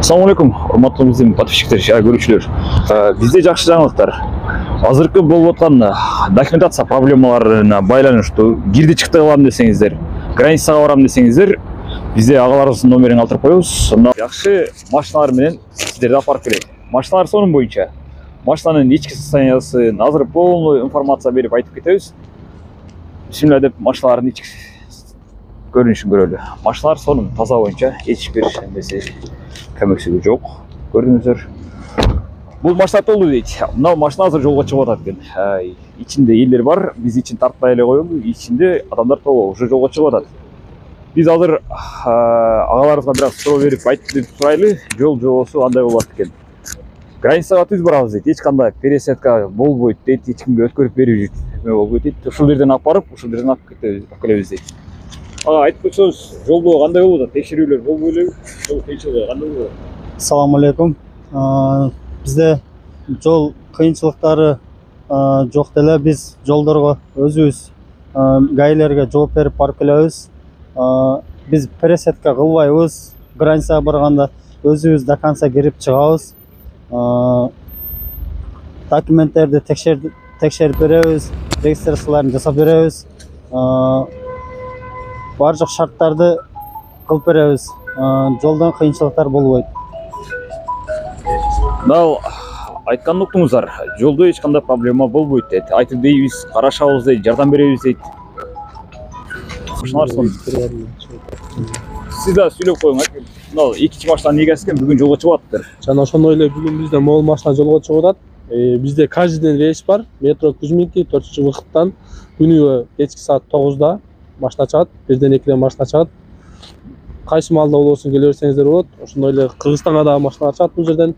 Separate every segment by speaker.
Speaker 1: Assalamualaikum, урматтуу биздин подписчиктер, көрүүчүлөр. Бизде жакшы жаңылыктар. Азыркы болуп аткан документация проблемаларына байланыштуу кирди чыкты кылам десеңиздер, границага барам десеңиздер, бизде агаларыбыздын номерин калтырып коебуз. Мына жакшы машиналар менен сиздерди алып келет. Машиналар сонун боюнча машинанын ички состояниясын азыр полный информация берип айтып кетебиз. Бисмилля деп машиналардын ички көрүнүшүн көрөлү. Машиналар сонун, таза боюнча эч бир нерсе көмөксүзү жок. Көрдүңүздөр. Бул машина толуу дейт. Мына машина азыр жолго чыгып атат экен. Ичинде элдер бар, биз ичин тартпай эле коелу. Ичинде адамдар толуу, уже жолго чыгып атат. Биз азыр агаларыбызга бир аз суроо берип айтып турайлы, жол жобосу кандай болот экен. Границага түз барабыз дейт. Эч кандай пересадка болбойт дейт, эч кимге өткөрүп берүү болбойт дейт. Ушул жерден алып барып, ушул жерден алып келебиз дейт. Айтып койсоңуз, жолдо кандай болуп атат? Текшерүүлөр болбой элеби? Жол кыйынчылыгы кандай болуп атат?
Speaker 2: Assalamu alaikum. Bizde жол кыйынчылыктары жок деле. Биз жолдорго өзүбүз гаилерге жооп берип барып келебиз. Биз пересадка кылбайбыз. Границага барганда өзүбүз до конца кирип чыгабыз. Документтерди текшерип беребиз, регистрацияларын жасап беребиз. Бардык шарттарды кылып беребиз. Жолдон кыйынчылыктар болбойт.
Speaker 1: Мына айтканын уктуңуздар, жолдо эч кандай проблема болбойт дейт. Айтып дейбиз, карашабыз дейт, жардам беребиз дейт. Машиналар сонун. Сиз да сүйлөп коюңуз. Мына экинчи машинанын эгеси экен, бүгүн жолго чыгып атыптыр.
Speaker 3: Жана ошондой эле бүгүн бизде могул машина жолго чыгып атат. Бизде каждый день рейс бар. Метро Кузьминки 4-вахыттан күнүгө кечки саат 9-да машина чыгат, бирден экиден машина чыгат. Кайсы маалда болбосун келе берсеңиздер болот. Ошондой эле Кыргызстанга дагы машиналар чыгат бул жерден.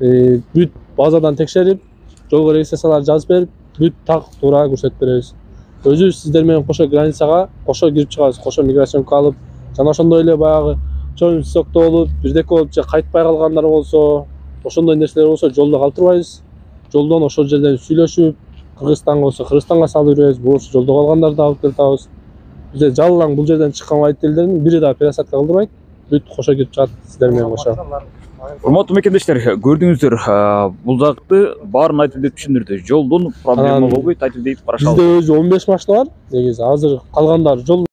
Speaker 3: Бүт базадан текшерип, жолго регистрацияларды жазып берип, бүт так туура көрсөтүп беребиз. Өзүбүз сиздер менен кошо границага кошо кирип чыгабыз, кошо миграциянка алып, жана ошондой эле баягы чоң сокто болуп, бирдеке болуп же кайтпай калгандар болсо, ошондой нерселер болсо жолдо калтырбайбыз. Жолдон ошол жерден сүйлөшүп, Кыргызстанга болсо Кыргызстанга салып беребиз, болсо жолдо калгандарды алып келип атабыз. Бизде жалаң бул жерден чыккан водительдердин бири да пересадка кылдырбайт, бүт кошо кирип чыгат сиздер менен кошо.
Speaker 1: Урматтуу мекендештер, көрдүңүздөр, бул жакты баарын айтып деп түшүндүрдү. Жолдон проблема болбойт, айтып дейт карашабыз.
Speaker 3: Бизде өзү 15 машина бар. Негизи азыр калгандары жол